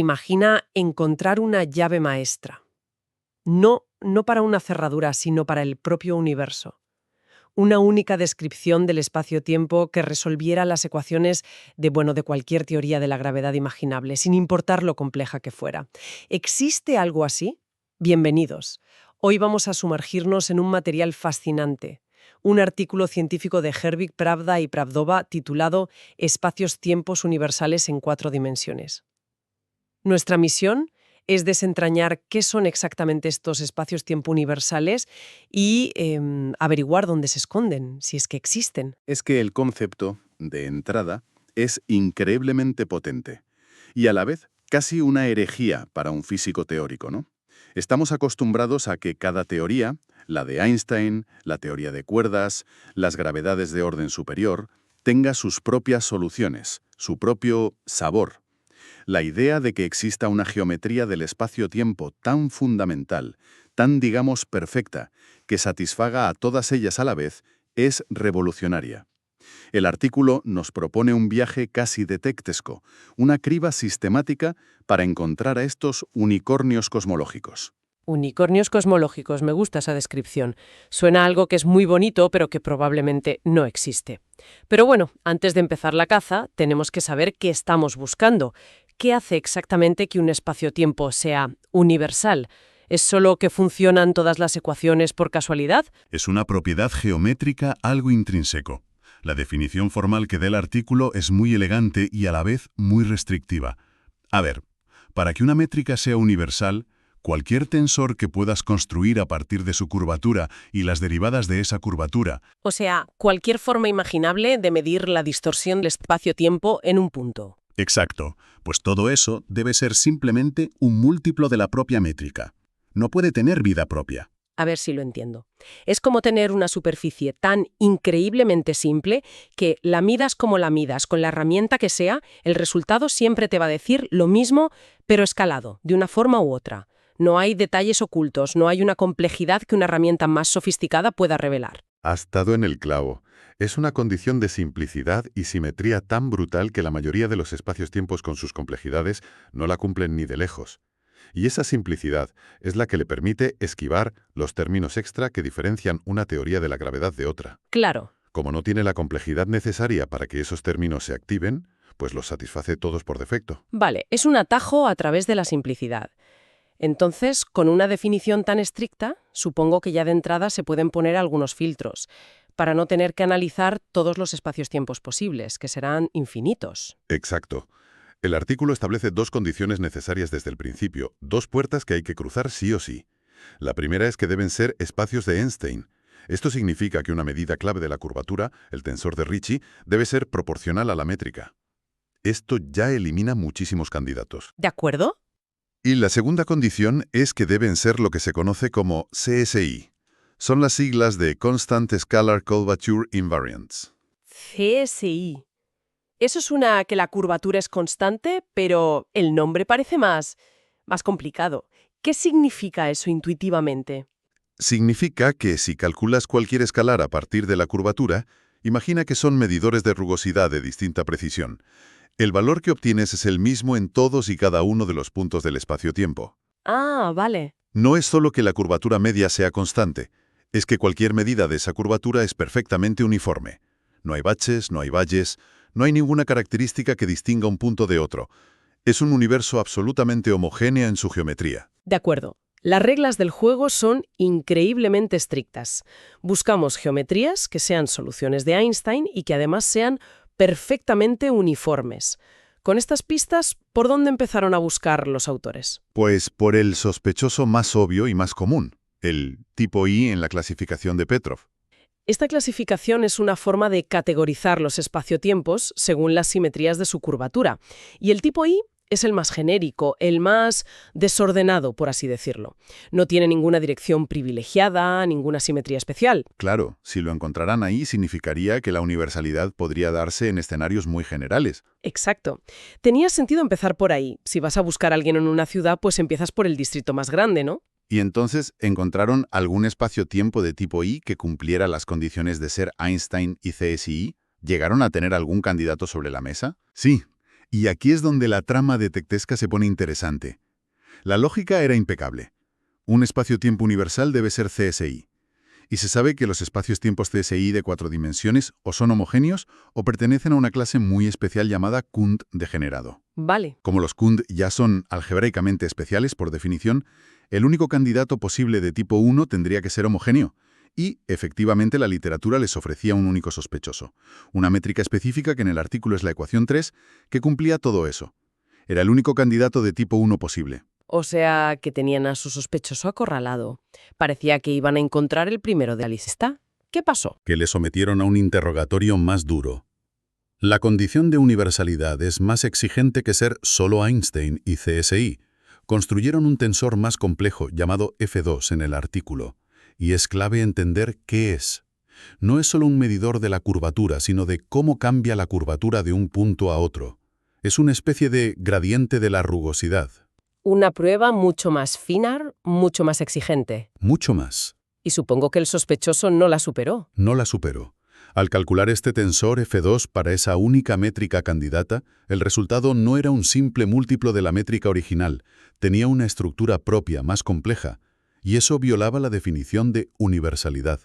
Imagina encontrar una llave maestra. No para una cerradura, sino para el propio universo. Una única descripción del espacio-tiempo que resolviera las ecuaciones de cualquier teoría de la gravedad imaginable, sin importar lo compleja que fuera. ¿Existe algo así? Bienvenidos. Hoy vamos a sumergirnos en un material fascinante. Un artículo científico de Hervik, Pravda y Pravdova titulado Espacios-tiempos universales en 4 dimensiones. Nuestra misión es desentrañar qué son exactamente estos espacios-tiempo universales y averiguar dónde se esconden, si es que existen. Es que el concepto, de entrada, es increíblemente potente y a la vez casi una herejía para un físico teórico, ¿no? Estamos acostumbrados a que cada teoría, la de Einstein, la teoría de cuerdas, las gravedades de orden superior, tenga sus propias soluciones, su propio sabor. La idea de que exista una geometría del espacio-tiempo tan fundamental, tan, digamos, perfecta, que satisfaga a todas ellas a la vez, es revolucionaria. El artículo nos propone un viaje casi detectesco, una criba sistemática para encontrar a estos unicornios cosmológicos. Unicornios cosmológicos, me gusta esa descripción. Suena a algo que es muy bonito, pero que probablemente no existe. Pero bueno, antes de empezar la caza, tenemos que saber qué estamos buscando. ¿Qué hace exactamente que un espacio-tiempo sea universal? ¿Es solo que funcionan todas las ecuaciones por casualidad? Es una propiedad geométrica algo intrínseco. La definición formal que da el artículo es muy elegante y a la vez muy restrictiva. A ver, para que una métrica sea universal, cualquier tensor que puedas construir a partir de su curvatura y las derivadas de esa curvatura. O sea, cualquier forma imaginable de medir la distorsión del espacio-tiempo en un punto. Exacto, pues todo eso debe ser simplemente un múltiplo de la propia métrica. No puede tener vida propia. A ver si lo entiendo. Es como tener una superficie tan increíblemente simple que la midas como la midas, con la herramienta que sea, el resultado siempre te va a decir lo mismo, pero escalado, de una forma u otra. No hay detalles ocultos, no hay una complejidad que una herramienta más sofisticada pueda revelar. Has dado en el clavo. Es una condición de simplicidad y simetría tan brutal que la mayoría de los espacios-tiempos con sus complejidades no la cumplen ni de lejos. Y esa simplicidad es la que le permite esquivar los términos extra que diferencian una teoría de la gravedad de otra. Claro. Como no tiene la complejidad necesaria para que esos términos se activen, pues los satisface todos por defecto. Vale, es un atajo a través de la simplicidad. Entonces, con una definición tan estricta, supongo que ya de entrada se pueden poner algunos filtros, para no tener que analizar todos los espacios-tiempos posibles, que serán infinitos. Exacto. El artículo establece 2 condiciones necesarias desde el principio, 2 puertas que hay que cruzar sí o sí. La primera es que deben ser espacios de Einstein. Esto significa que una medida clave de la curvatura, el tensor de Ricci, debe ser proporcional a la métrica. Esto ya elimina muchísimos candidatos. ¿De acuerdo? Y la segunda condición es que deben ser lo que se conoce como CSI. Son las siglas de Constant Scalar Curvature Invariants. CSI. Eso suena a que la curvatura es constante, pero el nombre parece más complicado. ¿Qué significa eso intuitivamente? Significa que si calculas cualquier escalar a partir de la curvatura, imagina que son medidores de rugosidad de distinta precisión. El valor que obtienes es el mismo en todos y cada uno de los puntos del espacio-tiempo. Ah, vale. No es solo que la curvatura media sea constante, es que cualquier medida de esa curvatura es perfectamente uniforme. No hay baches, no hay valles, no hay ninguna característica que distinga un punto de otro. Es un universo absolutamente homogéneo en su geometría. De acuerdo. Las reglas del juego son increíblemente estrictas. Buscamos geometrías que sean soluciones de Einstein y que además sean perfectamente uniformes. Con estas pistas, ¿por dónde empezaron a buscar los autores? Pues por el sospechoso más obvio y más común, el tipo I en la clasificación de Petrov. Esta clasificación es una forma de categorizar los espaciotiempos según las simetrías de su curvatura. Y el tipo I es el más genérico, el más desordenado, por así decirlo. No tiene ninguna dirección privilegiada, ninguna simetría especial. Claro, si lo encontraran ahí significaría que la universalidad podría darse en escenarios muy generales. Exacto. Tenía sentido empezar por ahí. Si vas a buscar a alguien en una ciudad, pues empiezas por el distrito más grande, ¿no? Y entonces, ¿encontraron algún espacio-tiempo de tipo I que cumpliera las condiciones de ser Einstein y CSI? ¿Llegaron a tener algún candidato sobre la mesa? Sí. Y aquí es donde la trama detectesca se pone interesante. La lógica era impecable. Un espacio-tiempo universal debe ser CSI. Y se sabe que los espacios-tiempos CSI de 4 dimensiones o son homogéneos o pertenecen a una clase muy especial llamada Kund degenerado. Vale. Como los Kund ya son algebraicamente especiales por definición, el único candidato posible de tipo 1 tendría que ser homogéneo. Y, efectivamente, la literatura les ofrecía un único sospechoso. Una métrica específica que en el artículo es la ecuación 3, que cumplía todo eso. Era el único candidato de tipo 1 posible. O sea, que tenían a su sospechoso acorralado. Parecía que iban a encontrar el primero de la lista. ¿Qué pasó? Que le sometieron a un interrogatorio más duro. La condición de universalidad es más exigente que ser solo Einstein y CSI. Construyeron un tensor más complejo llamado F2 en el artículo. Y es clave entender qué es. No es solo un medidor de la curvatura, sino de cómo cambia la curvatura de un punto a otro. Es una especie de gradiente de la rugosidad. Una prueba mucho más fina, mucho más exigente. Mucho más. Y supongo que el sospechoso no la superó. No la superó. Al calcular este tensor F2 para esa única métrica candidata, el resultado no era un simple múltiplo de la métrica original, tenía una estructura propia, más compleja, y eso violaba la definición de universalidad.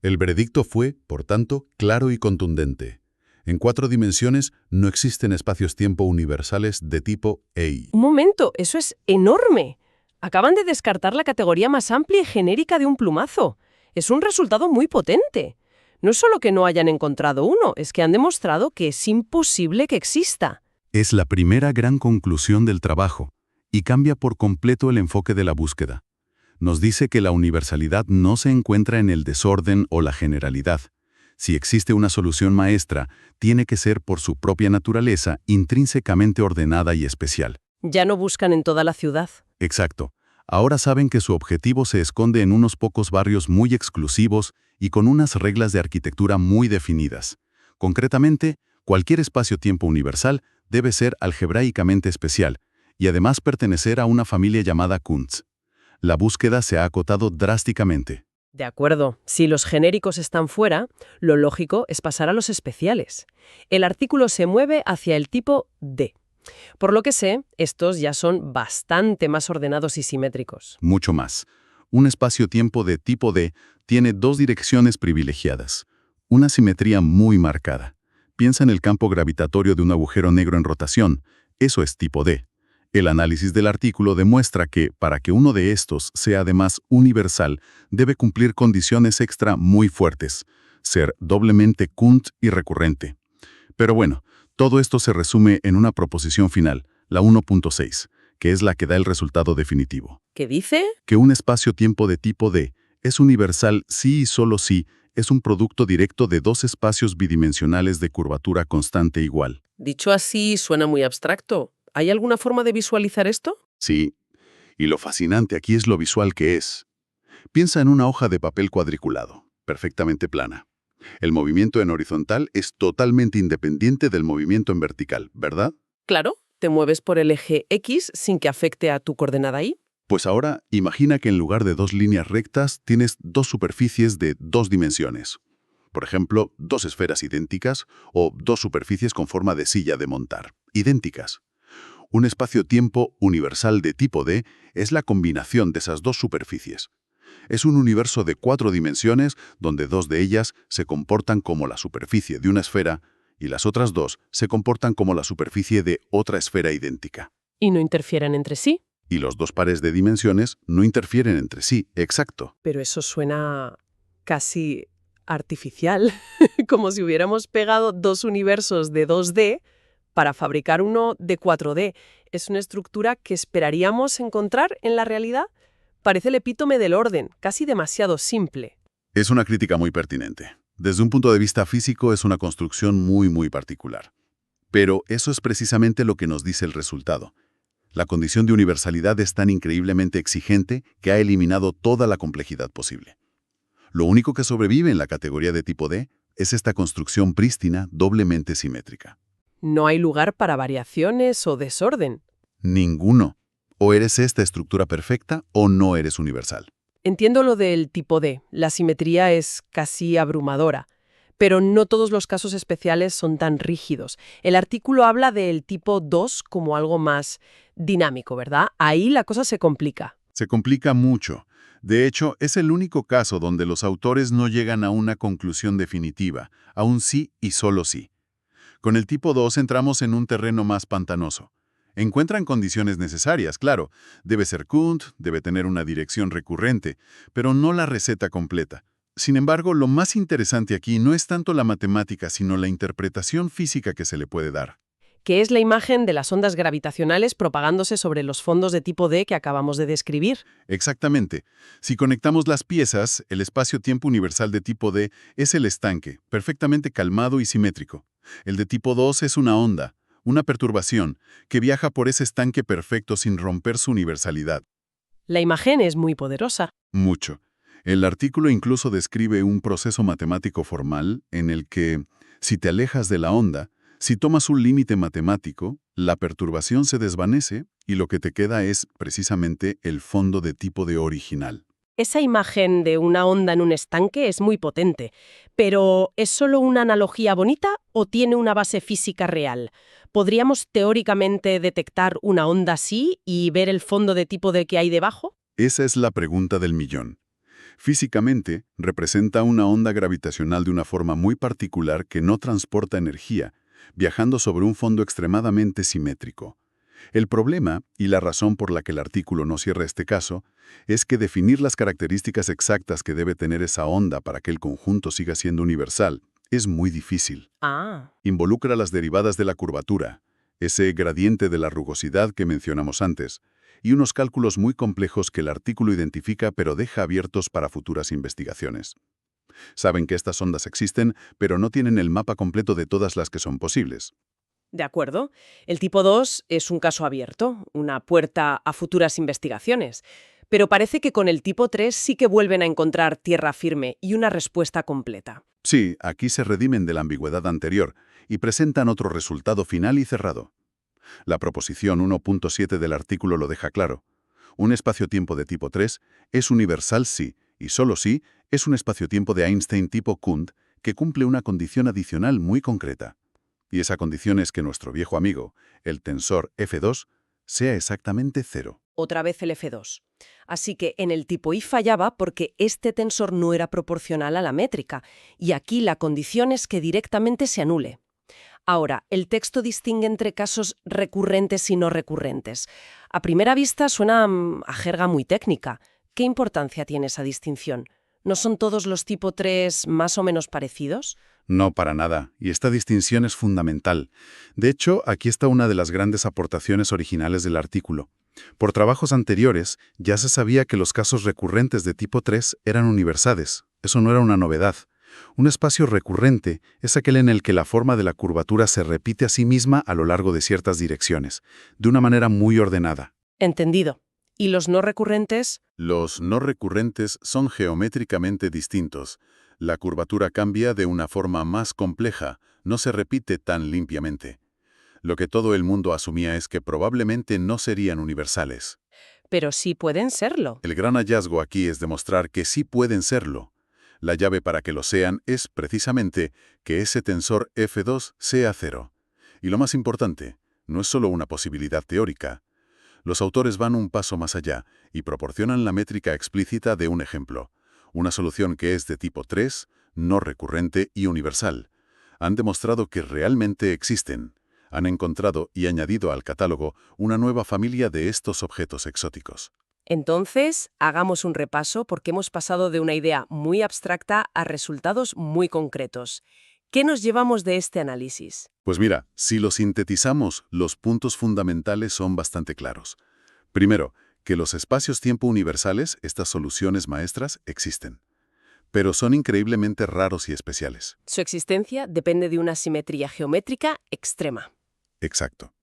El veredicto fue, por tanto, claro y contundente. En 4 dimensiones no existen espacios-tiempo universales de tipo EI. Un momento, eso es enorme. Acaban de descartar la categoría más amplia y genérica de un plumazo. Es un resultado muy potente. No es solo que no hayan encontrado uno, es que han demostrado que es imposible que exista. Es la primera gran conclusión del trabajo, y cambia por completo el enfoque de la búsqueda. Nos dice que la universalidad no se encuentra en el desorden o la generalidad. Si existe una solución maestra, tiene que ser por su propia naturaleza intrínsecamente ordenada y especial. Ya no buscan en toda la ciudad. Exacto. Ahora saben que su objetivo se esconde en unos pocos barrios muy exclusivos y con unas reglas de arquitectura muy definidas. Concretamente, cualquier espacio-tiempo universal debe ser algebraicamente especial y además pertenecer a una familia llamada Kunz. La búsqueda se ha acotado drásticamente. De acuerdo, si los genéricos están fuera, lo lógico es pasar a los especiales. El artículo se mueve hacia el tipo D. Por lo que sé, estos ya son bastante más ordenados y simétricos. Mucho más. Un espacio-tiempo de tipo D tiene 2 direcciones privilegiadas. Una simetría muy marcada. Piensa en el campo gravitatorio de un agujero negro en rotación. Eso es tipo D. El análisis del artículo demuestra que, para que uno de estos sea además universal, debe cumplir condiciones extra muy fuertes. Ser doblemente Kund y recurrente. Pero bueno, todo esto se resume en una proposición final, la 1.6, que es la que da el resultado definitivo. ¿Qué dice? Que un espacio-tiempo de tipo D es universal si y solo si es un producto directo de 2 espacios bidimensionales de curvatura constante igual. Dicho así, suena muy abstracto. ¿Hay alguna forma de visualizar esto? Sí, y lo fascinante aquí es lo visual que es. Piensa en una hoja de papel cuadriculado, perfectamente plana. El movimiento en horizontal es totalmente independiente del movimiento en vertical, ¿verdad? Claro, te mueves por el eje X sin que afecte a tu coordenada Y. Pues ahora imagina que en lugar de 2 líneas rectas tienes 2 superficies de 2 dimensiones. Por ejemplo, 2 esferas idénticas o 2 superficies con forma de silla de montar, idénticas. Un espacio-tiempo universal de tipo D es la combinación de esas 2 superficies. Es un universo de 4 dimensiones donde 2 de ellas se comportan como la superficie de una esfera y las otras 2 se comportan como la superficie de otra esfera idéntica. Y no interfieren entre sí. Y los 2 pares de dimensiones no interfieren entre sí, exacto. Pero eso suena casi artificial, como si hubiéramos pegado 2 universos de 2D para fabricar uno de 4D. Es una estructura que esperaríamos encontrar en la realidad. Parece el epítome del orden, casi demasiado simple. Es una crítica muy pertinente. Desde un punto de vista físico es una construcción muy particular. Pero eso es precisamente lo que nos dice el resultado. La condición de universalidad es tan increíblemente exigente que ha eliminado toda la complejidad posible. Lo único que sobrevive en la categoría de tipo D es esta construcción prístina doblemente simétrica. No hay lugar para variaciones o desorden. Ninguno. O eres esta estructura perfecta o no eres universal. Entiendo lo del tipo D. La simetría es casi abrumadora. Pero no todos los casos especiales son tan rígidos. El artículo habla del tipo 2 como algo más dinámico, ¿verdad? Ahí la cosa se complica. Se complica mucho. De hecho, es el único caso donde los autores no llegan a una conclusión definitiva, a un sí y solo sí. Con el tipo 2 entramos en un terreno más pantanoso. Encuentran condiciones necesarias, claro. Debe ser Kund, debe tener una dirección recurrente, pero no la receta completa. Sin embargo, lo más interesante aquí no es tanto la matemática, sino la interpretación física que se le puede dar. Que es la imagen de las ondas gravitacionales propagándose sobre los fondos de tipo D que acabamos de describir. Exactamente. Si conectamos las piezas, el espacio-tiempo universal de tipo D es el estanque, perfectamente calmado y simétrico. El de tipo 2 es una onda, una perturbación, que viaja por ese estanque perfecto sin romper su universalidad. La imagen es muy poderosa. Mucho. El artículo incluso describe un proceso matemático formal en el que, si te alejas de la onda, si tomas un límite matemático, la perturbación se desvanece y lo que te queda es, precisamente, el fondo de tipo D original. Esa imagen de una onda en un estanque es muy potente, pero ¿es solo una analogía bonita o tiene una base física real? ¿Podríamos teóricamente detectar una onda así y ver el fondo de tipo D que hay debajo? Esa es la pregunta del millón. Físicamente, representa una onda gravitacional de una forma muy particular que no transporta energía, viajando sobre un fondo extremadamente simétrico. El problema, y la razón por la que el artículo no cierra este caso, es que definir las características exactas que debe tener esa onda para que el conjunto siga siendo universal es muy difícil. Ah. Involucra las derivadas de la curvatura, ese gradiente de la rugosidad que mencionamos antes, y unos cálculos muy complejos que el artículo identifica pero deja abiertos para futuras investigaciones. Saben que estas ondas existen, pero no tienen el mapa completo de todas las que son posibles. De acuerdo. El tipo 2 es un caso abierto, una puerta a futuras investigaciones. Pero parece que con el tipo 3 sí que vuelven a encontrar tierra firme y una respuesta completa. Sí, aquí se redimen de la ambigüedad anterior y presentan otro resultado final y cerrado. La proposición 1.7 del artículo lo deja claro. Un espacio-tiempo de tipo 3 es universal si, y solo si, es un espacio-tiempo de Einstein tipo Kund que cumple una condición adicional muy concreta. Y esa condición es que nuestro viejo amigo, el tensor F2, sea exactamente cero. Otra vez el F2. Así que en el tipo I fallaba porque este tensor no era proporcional a la métrica, y aquí la condición es que directamente se anule. Ahora, el texto distingue entre casos recurrentes y no recurrentes. A primera vista suena a jerga muy técnica. ¿Qué importancia tiene esa distinción? ¿No son todos los tipo 3 más o menos parecidos? No, para nada, y esta distinción es fundamental. De hecho, aquí está una de las grandes aportaciones originales del artículo. Por trabajos anteriores, ya se sabía que los casos recurrentes de tipo 3 eran universales. Eso no era una novedad. Un espacio recurrente es aquel en el que la forma de la curvatura se repite a sí misma a lo largo de ciertas direcciones, de una manera muy ordenada. Entendido. ¿Y los no recurrentes? Los no recurrentes son geométricamente distintos. La curvatura cambia de una forma más compleja, no se repite tan limpiamente. Lo que todo el mundo asumía es que probablemente no serían universales. Pero sí pueden serlo. El gran hallazgo aquí es demostrar que sí pueden serlo. La llave para que lo sean es, precisamente, que ese tensor F2 sea cero. Y lo más importante, no es solo una posibilidad teórica. Los autores van un paso más allá y proporcionan la métrica explícita de un ejemplo. Una solución que es de tipo 3, no recurrente y universal. Han demostrado que realmente existen. Han encontrado y añadido al catálogo una nueva familia de estos objetos exóticos. Entonces, hagamos un repaso porque hemos pasado de una idea muy abstracta a resultados muy concretos. ¿Qué nos llevamos de este análisis? Pues mira, si lo sintetizamos, los puntos fundamentales son bastante claros. Primero, que los espacios-tiempo universales, estas soluciones maestras, existen. Pero son increíblemente raros y especiales. Su existencia depende de una simetría geométrica extrema. Exacto.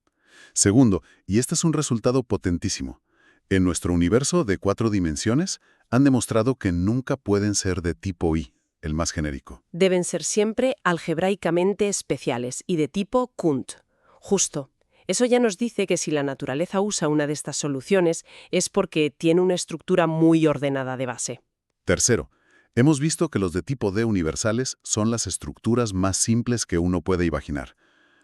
Segundo, y este es un resultado potentísimo, en nuestro universo de 4 dimensiones han demostrado que nunca pueden ser de tipo I, el más genérico. Deben ser siempre algebraicamente especiales y de tipo Kund. Justo. Eso ya nos dice que si la naturaleza usa una de estas soluciones es porque tiene una estructura muy ordenada de base. Tercero, Hemos visto que los de tipo D universales son las estructuras más simples que uno puede imaginar.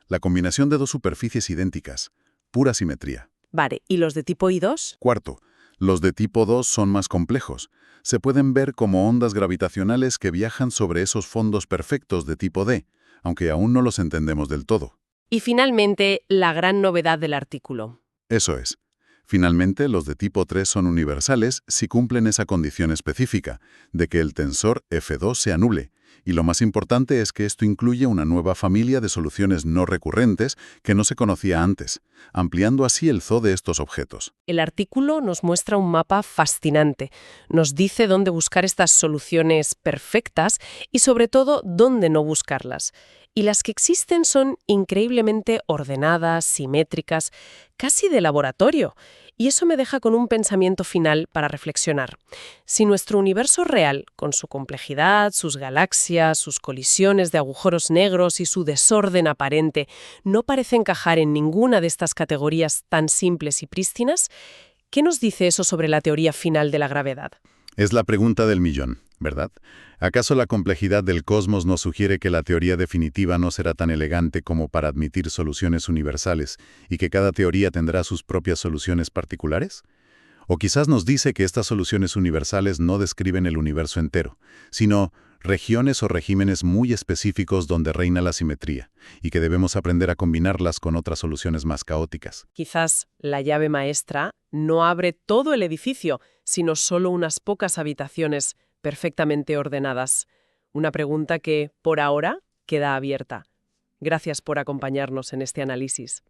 La combinación de dos superficies idénticas, pura simetría. Vale, ¿y los de tipo I2? Cuarto, los de tipo 2 son más complejos. Se pueden ver como ondas gravitacionales que viajan sobre esos fondos perfectos de tipo D, aunque aún no los entendemos del todo. Y finalmente, la gran novedad del artículo. Eso es. Finalmente, los de tipo 3 son universales si cumplen esa condición específica, de que el tensor F2 se anule. Y lo más importante es que esto incluye una nueva familia de soluciones no recurrentes que no se conocía antes, ampliando así el zoo de estos objetos. El artículo nos muestra un mapa fascinante. Nos dice dónde buscar estas soluciones perfectas y sobre todo dónde no buscarlas. Y las que existen son increíblemente ordenadas, simétricas, casi de laboratorio. Y eso me deja con un pensamiento final para reflexionar. Si nuestro universo real, con su complejidad, sus galaxias, sus colisiones de agujeros negros y su desorden aparente, no parece encajar en ninguna de estas categorías tan simples y prístinas, ¿qué nos dice eso sobre la teoría final de la gravedad? Es la pregunta del millón, ¿verdad? ¿Acaso la complejidad del cosmos nos sugiere que la teoría definitiva no será tan elegante como para admitir soluciones universales y que cada teoría tendrá sus propias soluciones particulares? O quizás nos dice que estas soluciones universales no describen el universo entero, sino regiones o regímenes muy específicos donde reina la simetría, y que debemos aprender a combinarlas con otras soluciones más caóticas. Quizás la llave maestra no abre todo el edificio, sino solo unas pocas habitaciones perfectamente ordenadas. Una pregunta que, por ahora, queda abierta. Gracias por acompañarnos en este análisis.